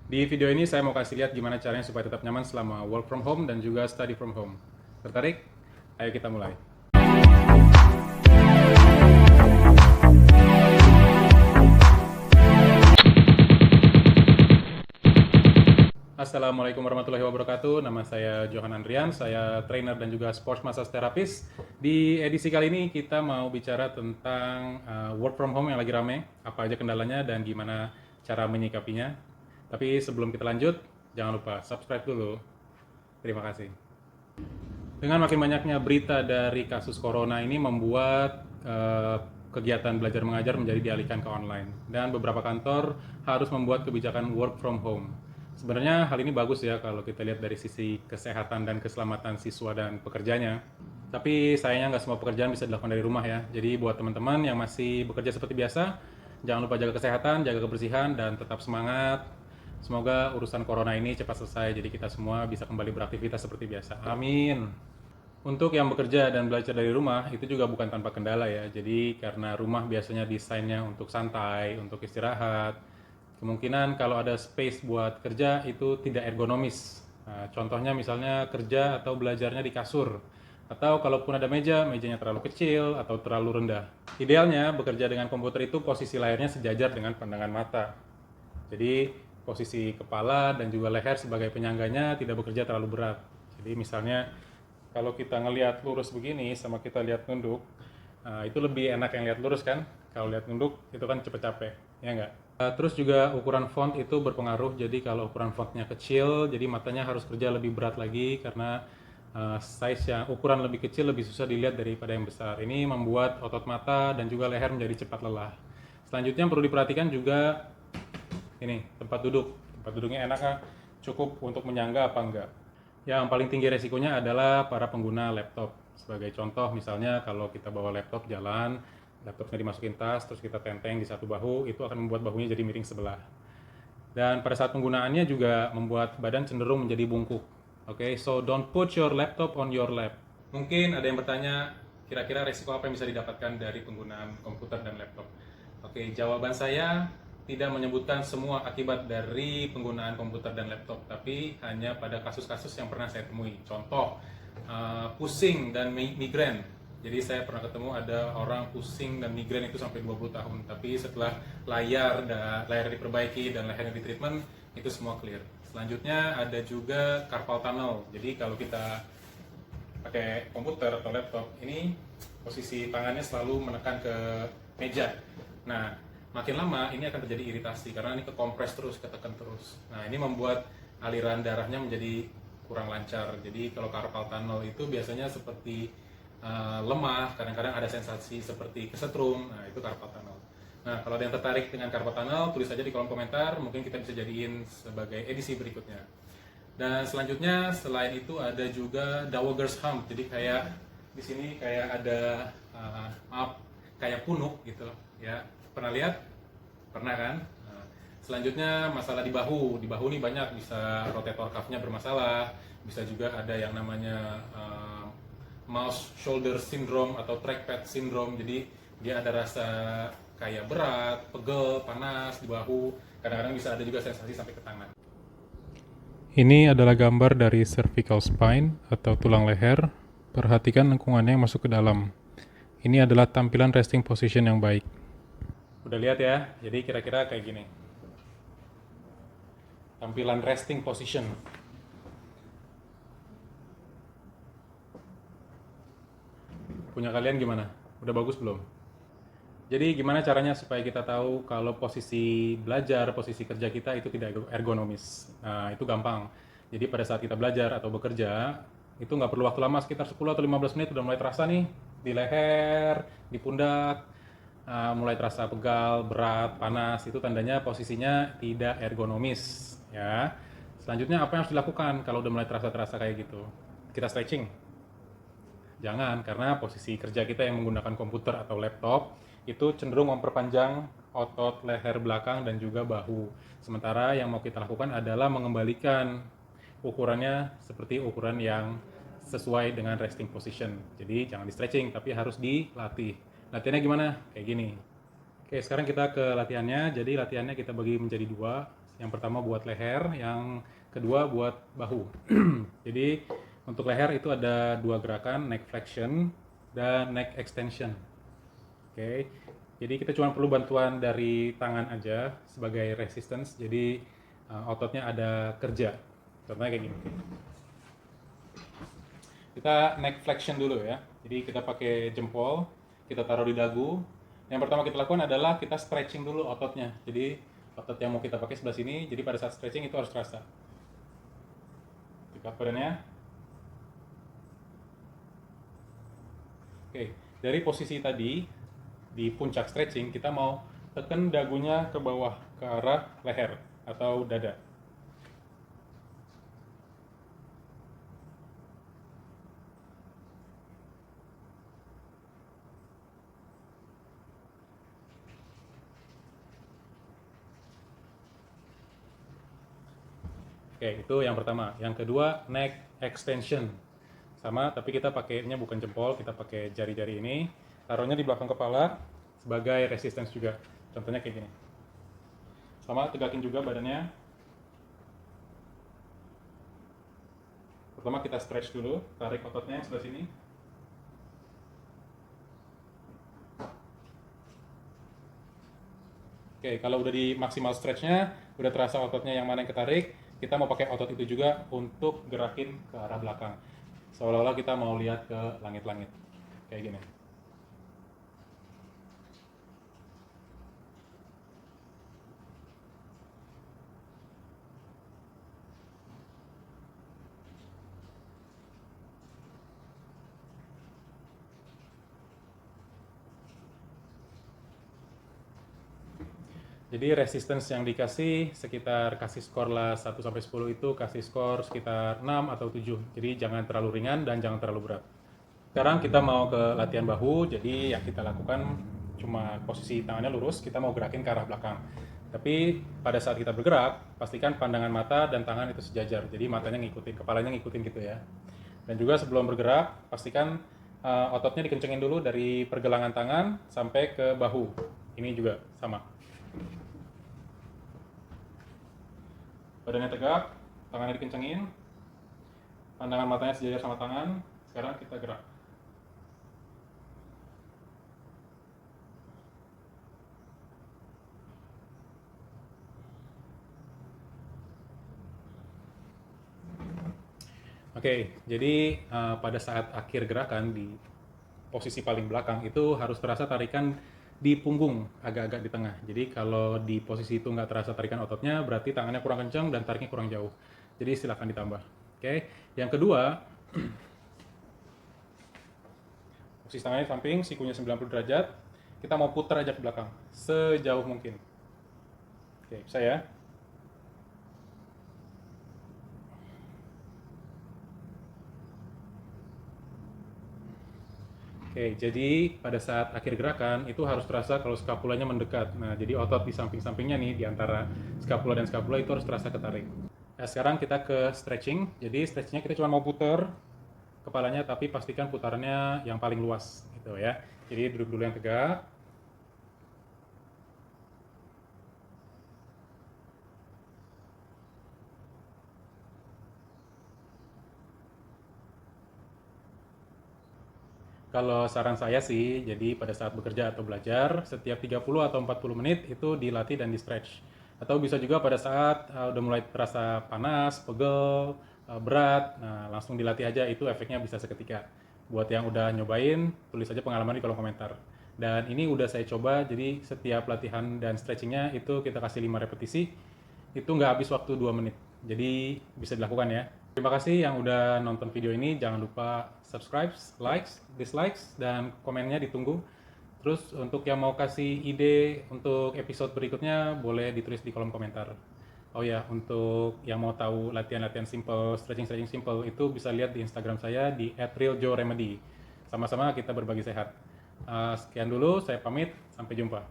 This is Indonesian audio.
Di video ini saya mau kasih lihat gimana caranya supaya tetap nyaman selama work from home dan juga study from home. Tertarik? Ayo kita mulai. Assalamualaikum warahmatullahi wabarakatuh. Nama saya Johan Andrian, saya trainer dan juga sports massage therapist. Di edisi kali ini kita mau bicara tentang work from home yang lagi rame, apa aja kendalanya dan gimana cara menyikapinya. Tapi sebelum kita lanjut, jangan lupa subscribe dulu. Terima kasih. Dengan makin banyaknya berita dari kasus corona ini membuat kegiatan belajar mengajar menjadi dialihkan ke online dan beberapa kantor harus membuat kebijakan work from home. Sebenarnya hal ini bagus ya kalau kita lihat dari sisi kesehatan dan keselamatan siswa dan pekerjanya. Tapi sayangnya nggak semua pekerjaan bisa dilakukan dari rumah ya. Jadi buat teman-teman yang masih bekerja seperti biasa, jangan lupa jaga kesehatan, jaga kebersihan, dan tetap semangat. Semoga urusan corona ini cepat selesai, jadi kita semua bisa kembali beraktivitas seperti biasa. Amin. Untuk yang bekerja dan belajar dari rumah, itu juga bukan tanpa kendala ya. Jadi karena rumah biasanya desainnya untuk santai, untuk istirahat, kemungkinan kalau ada space buat kerja itu tidak ergonomis. Nah, contohnya misalnya kerja atau belajarnya di kasur. Atau kalaupun ada meja, mejanya terlalu kecil atau terlalu rendah. Idealnya bekerja dengan komputer itu posisi layarnya sejajar dengan pandangan mata. Jadi posisi kepala dan juga leher sebagai penyangganya tidak bekerja terlalu berat. Jadi misalnya kalau kita ngelihat lurus begini sama kita lihat nunduk, itu lebih enak yang lihat lurus kan? Kalau lihat nunduk itu kan cepet capek, ya nggak? Terus juga ukuran font itu berpengaruh. Jadi kalau ukuran fontnya kecil, jadi matanya harus kerja lebih berat lagi karena size yang ukuran lebih kecil lebih susah dilihat daripada yang besar. Ini membuat otot mata dan juga leher menjadi cepat lelah. Selanjutnya perlu diperhatikan juga ini tempat duduk. Tempat duduknya enak, cukup untuk menyangga apa enggak. Yang paling tinggi resikonya adalah para pengguna laptop. Sebagai contoh, misalnya kalau kita bawa laptop jalan, laptopnya dimasukin tas, terus kita tenteng di satu bahu, itu akan membuat bahunya jadi miring sebelah. Dan pada saat penggunaannya juga membuat badan cenderung menjadi bungkuk. Oke, so don't put your laptop on your lap. Mungkin ada yang bertanya, kira-kira resiko apa yang bisa didapatkan dari penggunaan komputer dan laptop? Oke, jawaban saya tidak menyebutkan semua akibat dari penggunaan komputer dan laptop, tapi hanya pada kasus-kasus yang pernah saya temui. Contoh, pusing dan migrain. Jadi saya pernah ketemu ada orang pusing dan migrain itu sampai 20 tahun, tapi setelah layar diperbaiki dan lehernya di treatment, itu semua clear. Selanjutnya ada juga carpal tunnel. Jadi kalau kita pakai komputer atau laptop, ini posisi tangannya selalu menekan ke meja. Nah, makin lama ini akan terjadi iritasi karena ini kekompres terus, ketekan terus. Nah, ini membuat aliran darahnya menjadi kurang lancar. Jadi kalau carpal tunnel itu biasanya seperti lemah, kadang-kadang ada sensasi seperti kesetrum. Nah, itu carpal tunnel. Nah, kalau ada yang tertarik dengan carpal tunnel, tulis saja di kolom komentar, mungkin kita bisa jadiin sebagai edisi berikutnya. Dan selanjutnya selain itu ada juga Dowager's Hump. Jadi kayak di sini kayak ada kayak punuk gitu ya. Pernah lihat? Pernah kan? Nah, selanjutnya masalah di bahu. Di bahu ini banyak, bisa rotator cuff-nya bermasalah, bisa juga ada yang namanya mouse shoulder syndrome atau trackpad syndrome. Jadi dia ada rasa kayak berat, pegel, panas di bahu. Kadang-kadang bisa ada juga sensasi sampai ke tangan. Ini adalah gambar dari cervical spine atau tulang leher. Perhatikan lengkungannya yang masuk ke dalam. Ini adalah tampilan resting position yang baik. Udah lihat ya? Jadi kira-kira kayak gini. Tampilan resting position. Punya kalian gimana? Udah bagus belum? Jadi gimana caranya supaya kita tahu kalau posisi belajar, posisi kerja kita itu tidak ergonomis? Nah, itu gampang. Jadi pada saat kita belajar atau bekerja, itu nggak perlu waktu lama, sekitar 10 atau 15 menit udah mulai terasa nih di leher, di pundak, mulai terasa pegal, berat, panas. Itu tandanya posisinya tidak ergonomis. Ya. Selanjutnya apa yang harus dilakukan kalau udah mulai terasa-terasa kayak gitu? Kita stretching. Jangan, karena posisi kerja kita yang menggunakan komputer atau laptop itu cenderung memperpanjang otot leher belakang dan juga bahu. Sementara yang mau kita lakukan adalah mengembalikan ukurannya seperti ukuran yang sesuai dengan resting position. Jadi jangan di stretching, tapi harus dilatih. Latihannya gimana? Kayak gini. Oke, sekarang kita ke latihannya. Jadi latihannya kita bagi menjadi dua. Yang pertama buat leher, yang kedua buat bahu. Jadi untuk leher itu ada dua gerakan, neck flexion dan neck extension. Oke, jadi kita cuma perlu bantuan dari tangan aja sebagai resistance. Jadi ototnya ada kerja. Contohnya kayak gini. Kita neck flexion dulu ya. Jadi kita pakai jempol, kita taruh di dagu. Yang pertama kita lakukan adalah kita stretching dulu ototnya. Jadi otot yang mau kita pakai sebelah sini. Jadi pada saat stretching itu harus terasa. Tegak badannya. Oke, dari posisi tadi di puncak stretching kita mau tekan dagunya ke bawah ke arah leher atau dada. Oke, itu yang pertama. Yang kedua, neck extension. Sama, tapi kita pakainya bukan jempol, kita pakai jari-jari ini. Taruhnya di belakang kepala sebagai resistance juga. Contohnya kayak gini. Sama, tegakin juga badannya. Pertama kita stretch dulu, tarik ototnya yang sebelah sini. Oke, kalau udah di maksimal stretchnya, udah terasa ototnya yang mana yang ketarik, kita mau pakai otot itu juga untuk gerakin ke arah belakang. Seolah-olah kita mau lihat ke langit-langit. Kayak gini. Jadi resistance yang dikasih sekitar kasih skor lah 1 sampai 10 itu kasih skor sekitar 6 atau 7. Jadi jangan terlalu ringan dan jangan terlalu berat. Sekarang kita mau ke latihan bahu, jadi yang kita lakukan cuma posisi tangannya lurus, kita mau gerakin ke arah belakang. Tapi pada saat kita bergerak, pastikan pandangan mata dan tangan itu sejajar. Jadi matanya ngikutin, kepalanya ngikutin gitu ya. Dan juga sebelum bergerak, pastikan ototnya dikencengin dulu dari pergelangan tangan sampai ke bahu. Ini juga sama. Badannya tegak, tangannya dikencengin, pandangan matanya sejajar sama tangan. Sekarang kita gerak. Oke, jadi pada saat akhir gerakan di posisi paling belakang itu harus terasa tarikan di punggung, agak-agak di tengah. Jadi kalau di posisi itu nggak terasa tarikan ototnya, berarti tangannya kurang kencang dan tariknya kurang jauh. Jadi silahkan ditambah. Oke, yang kedua, posisi tangannya di samping, sikunya 90 derajat. Kita mau putar aja ke belakang, sejauh mungkin. Oke, saya. Oke, jadi pada saat akhir gerakan itu harus terasa kalau skapulanya mendekat. Nah, jadi otot di samping-sampingnya nih, di antara skapula dan skapula itu harus terasa ketarik. Nah, sekarang kita ke stretching. Jadi stretchingnya kita cuma mau putar kepalanya, tapi pastikan putarannya yang paling luas, gitu ya. Jadi duduk dulu yang tegak. Kalau saran saya sih, jadi pada saat bekerja atau belajar, setiap 30 atau 40 menit itu dilatih dan di stretch. Atau bisa juga pada saat udah mulai terasa panas, pegel, berat, nah langsung dilatih aja, itu efeknya bisa seketika. Buat yang udah nyobain, tulis aja pengalaman di kolom komentar. Dan ini udah saya coba, jadi setiap latihan dan stretchingnya itu kita kasih 5 repetisi, itu nggak habis waktu 2 menit. Jadi bisa dilakukan ya. Terima kasih yang udah nonton video ini. Jangan lupa subscribe, likes, dislikes, dan komennya ditunggu. Terus untuk yang mau kasih ide untuk episode berikutnya, boleh ditulis di kolom komentar. Oh ya, untuk yang mau tahu latihan-latihan simple, stretching-stretching simple, itu bisa lihat di Instagram saya di @realjoeremedy. Sama-sama kita berbagi sehat. Sekian dulu, saya pamit. Sampai jumpa.